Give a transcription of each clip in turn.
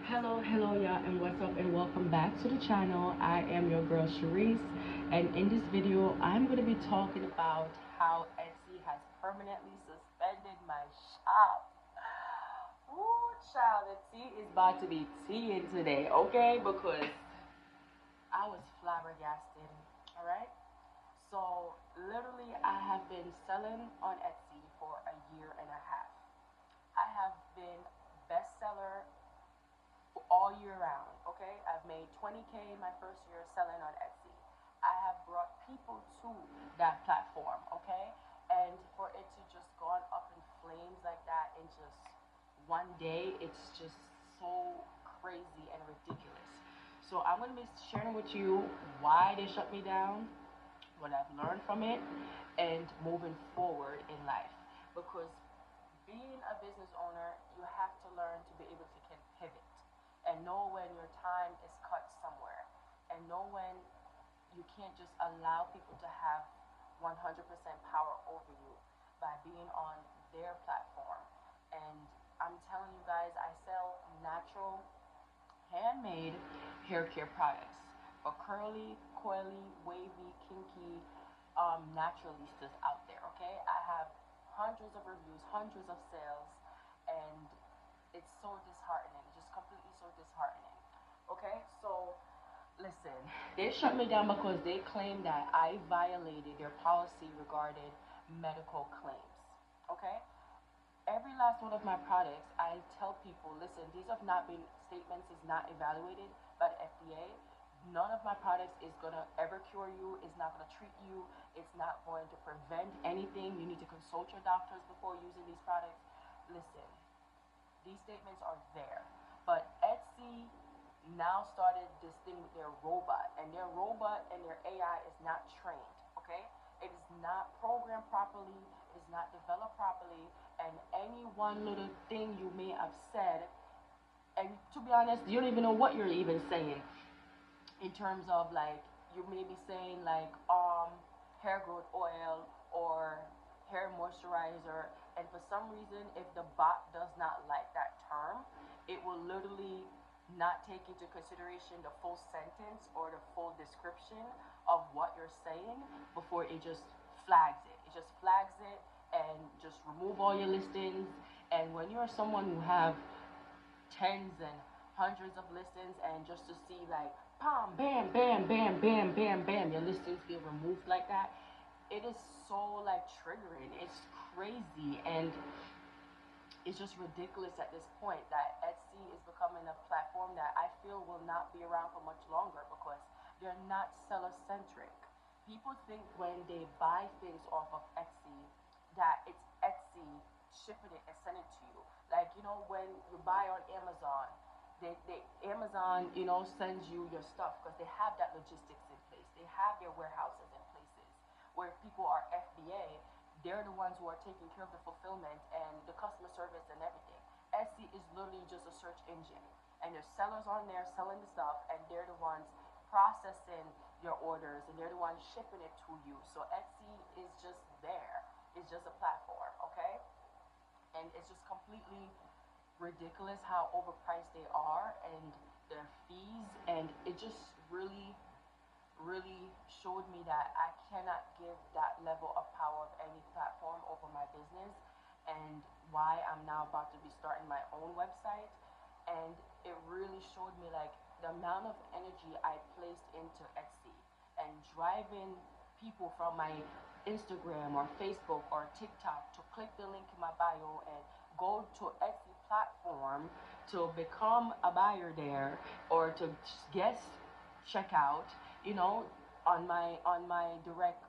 Hello, y'all, and what's up, and welcome back to the channel. I am your girl Sharice, and in this video, I'm going to be talking about how Etsy has permanently suspended my shop. Ooh, child, the tea is about to be teaing today, okay? Because I was flabbergasted, all right? So, literally, I have been selling on Etsy for a year and a half. I have been bestseller all year round. Okay, I've made 20K my first year selling on Etsy. I have brought people to that platform. Okay, and for it to just gone up in flames like that in just one day, it's just so crazy and ridiculous. So I'm gonna be sharing with you why they shut me down, what I've learned from it, and moving forward in life. Because being a business owner, you have to learn to be able to can pivot and know when your time is cut somewhere, and know when you can't just allow people to have 100% power over you by being on their platform. And I'm telling you guys, I sell natural, handmade hair care products for curly, coily, wavy, kinky, naturalistas out there. Okay, I have hundreds of reviews, hundreds of sales, and it's so disheartening. It's just completely so disheartening. Okay, so listen, they shut me down because they claim that I violated their policy regarding medical claims. Okay, every last one of my products, I tell people, listen, these have not been statements is not evaluated by the FDA. None of my products is gonna ever cure you. It's not gonna treat you. It's not going to prevent anything. You need to consult your doctors before using these products. Listen, these statements are there, but Etsy now started this thing with their robot, and their robot and their AI is not trained. Okay, it is not programmed properly. It is not developed properly, and any one little thing you may have said, and to be honest, you don't even know what you're even saying in terms of like you may be saying like hair growth oil or hair moisturizer, and for some reason if the bot does not like that term, it will literally not take into consideration the full sentence or the full description of what you're saying before it just flags it. It just flags it and just remove all your listings. And when you're someone who have tens and hundreds of listings, and just to see like bam, bam, bam, bam, bam, bam, bam, your listings being removed like that, it is so like triggering. It's crazy, and it's just ridiculous at this point that Etsy is becoming a platform that I feel will not be around for much longer because they're not seller centric. People think when they buy things off of Etsy that it's Etsy shipping it and sending it to you. Like, when you buy on Amazon, they Amazon, sends you your stuff because they have that logistics in place. They have their warehouses in places where people are FBA, they're the ones who are taking care of the fulfillment and the customer service and everything. Etsy is literally just a search engine, and there's sellers on there selling the stuff, and they're the ones processing your orders, and they're the ones shipping it to you. So Etsy is just there. It's just a platform, okay? And it's just completely ridiculous how overpriced they are and their fees, and it just really showed me that I cannot give that level of power of any platform over my business, and why I'm now about to be starting my own website. And it really showed me like the amount of energy I placed into Etsy and driving people from my Instagram or Facebook or TikTok to click the link in my bio and go to Etsy platform to become a buyer there, or to guest checkout, you know, on my direct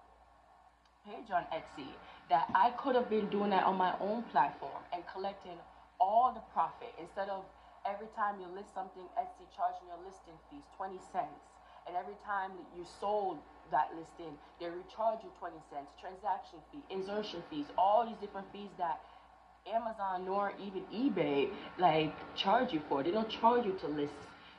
page on Etsy, that I could have been doing that on my own platform and collecting all the profit instead of every time you list something, Etsy charging your listing fees 20 cents. And every time that you sold that listing, they recharge you 20 cents, transaction fee, insertion fees, all these different fees that Amazon nor even eBay like charge you for. They don't charge you to list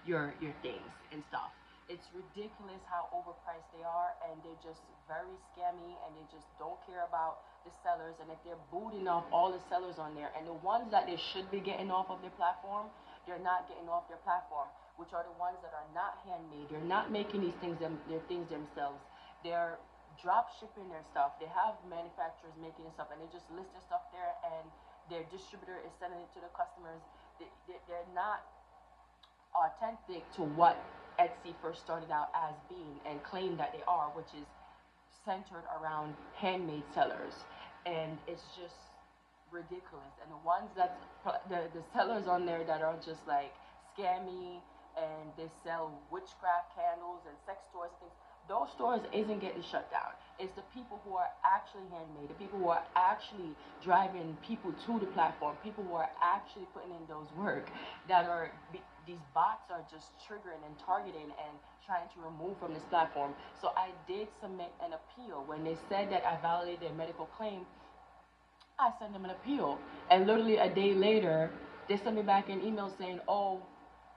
your things and stuff. It's ridiculous how overpriced they are, and they're just very scammy, and they just don't care about the sellers. And if they're booting off all the sellers on there, and the ones that they should be getting off of their platform, they're not getting off their platform, which are the ones that are not handmade. They're not making these things their things themselves. They're drop shipping their stuff. They have manufacturers making this stuff, and they just list their stuff there, and their distributor is sending it to the customers. They're not authentic to what Etsy first started out as being and claim that they are, which is centered around handmade sellers. And it's just ridiculous. And the ones that the sellers on there that are just like scammy, and they sell witchcraft candles and sex toys and things, those stores isn't getting shut down. It's the people who are actually handmade, the people who are actually driving people to the platform, people who are actually putting in those work, that are these bots are just triggering and targeting and trying to remove from this platform. So I did submit an appeal. When they said that I validated their medical claim, I sent them an appeal. And literally a day later, they sent me back an email saying, oh,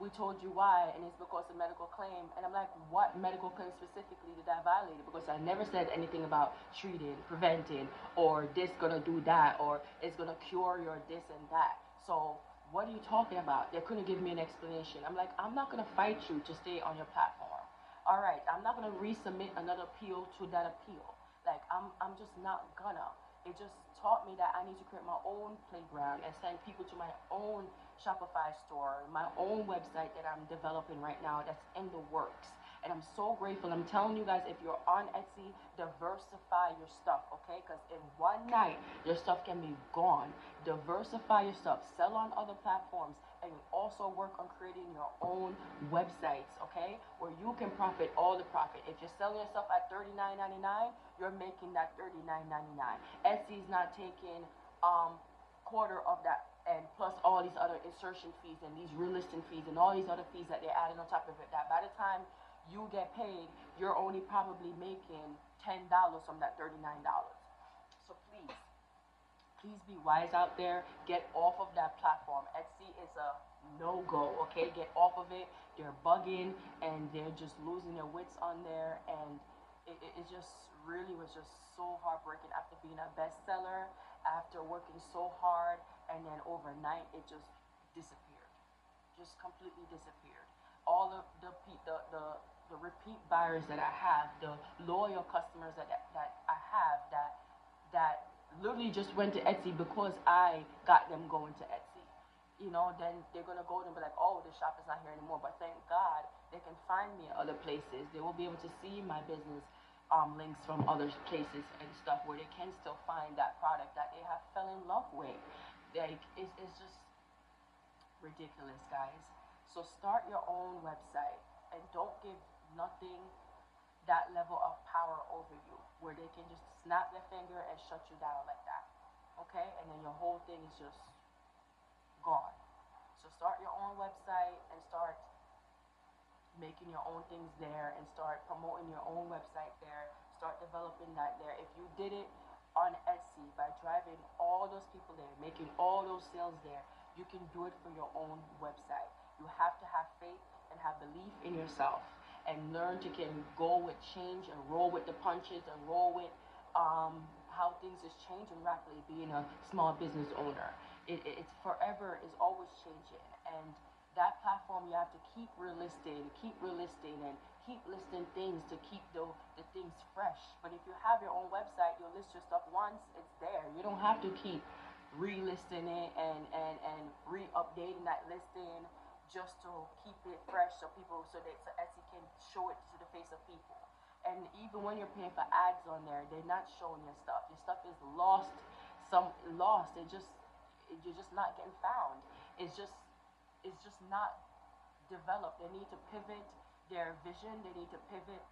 we told you why, and it's because of medical claim. And I'm like, what medical claim specifically did I violate? Because I never said anything about treating, preventing, or this gonna do that, or it's gonna cure your this and that. So what are you talking about? They couldn't give me an explanation. I'm like, I'm not gonna fight you to stay on your platform. All right, I'm not gonna resubmit another appeal to that appeal. Like, I'm just not gonna. It just taught me that I need to create my own playground and send people to my own Shopify store, my own website that I'm developing right now that's in the works. And I'm so grateful. I'm telling you guys, if you're on Etsy, diversify your stuff, okay? Because in one night, your stuff can be gone. Diversify your stuff. Sell on other platforms. And you also work on creating your own websites, okay? Where you can profit all the profit. If you're selling your stuff at $39.99, you're making that $39.99. Etsy's not taking quarter of that, and plus all these other insertion fees and these relisting fees and all these other fees that they're adding on top of it, that by the time you get paid, you're only probably making $10 from that $39. So please be wise out there. Get off of that platform. Etsy is a no-go, okay? Get off of it. They're bugging, and they're just losing their wits on there, and it just really was just so heartbreaking after being a bestseller, after working so hard, and then overnight it just disappeared, just completely disappeared. All of the repeat buyers that I have, the loyal customers that I have, that literally just went to Etsy because I got them going to Etsy. Then they're gonna go and be like, oh, the shop is not here anymore. But thank God they can find me at other places. They will be able to see my business links from other places and stuff where they can still find that product that they have fell in love with. Like, it's just ridiculous, guys. So start your own website and don't give nothing that level of power over you where they can just snap their finger and shut you down like that. Okay? And then your whole thing is just gone. So start your own website and start making your own things there and start promoting your own website there. Start developing that there. If you did it on Etsy by driving all those people there, making all those sales there, you can do it for your own website. You have to have faith and have belief in yourself and learn to can go with change and roll with the punches and roll with how things is changing rapidly being a small business owner. It's forever is always changing, and that platform you have to keep relisting and keep listing things to keep the things fresh. But if you have your own website, you'll list your stuff once, it's there. You don't have to keep relisting it and re-updating that listing just to keep it fresh so Etsy can show it to the face of people. And even when you're paying for ads on there, they're not showing your stuff. Your stuff is lost. You're just not getting found. It's just not developed. They need to pivot their vision. They need to pivot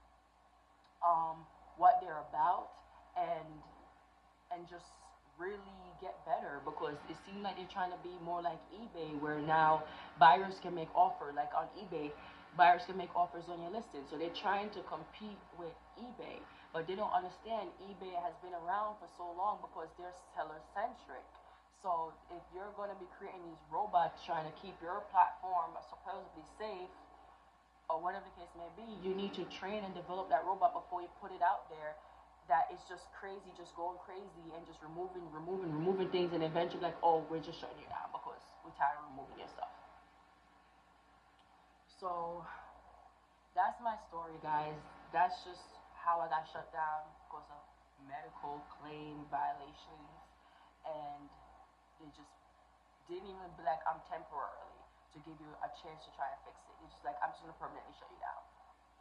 what they're about and just really get better, because it seems like they're trying to be more like eBay, where now buyers can make offers. Like on eBay, buyers can make offers on your listing. So they're trying to compete with eBay, but they don't understand eBay has been around for so long because they're seller centric. So if you're going to be creating these robots trying to keep your platform supposedly safe, or whatever the case may be, you need to train and develop that robot before you put it out there. That it's just crazy, just going crazy and just removing things, and eventually like, oh, we're just shutting you down because we're tired of removing your stuff. So that's my story, guys. That's just how I got shut down because of medical claim violations, and they just didn't even be like, I'm temporarily to give you a chance to try and fix it. It's just like, I'm just gonna permanently shut you down.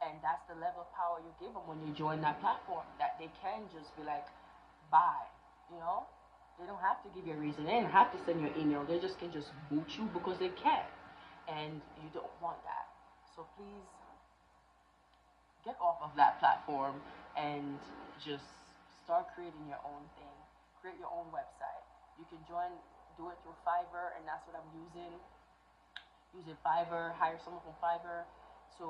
And that's the level of power you give them when you join that platform. That they can just be like, bye, you know. They don't have to give you a reason. They don't have to send you an email. They just can just boot you because they can, and you don't want that. So please get off of that platform and just start creating your own thing. Create your own website. You can do it through Fiverr, and that's what I'm using. Using Fiverr, hire someone from Fiverr to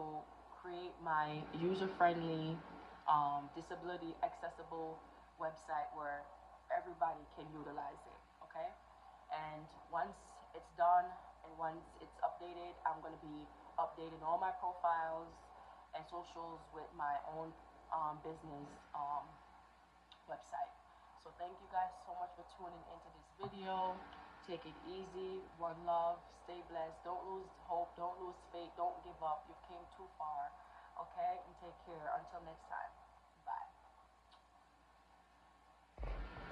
create my user-friendly, disability accessible website where everybody can utilize it. Okay, and once it's done and once it's updated, I'm gonna be updating all my profiles and socials with my own business website. So thank you guys so much for tuning into this video. Take it easy. One love. Stay blessed. Don't lose hope. Don't lose faith. Don't give up. You came too far. Okay? And take care. Until next time.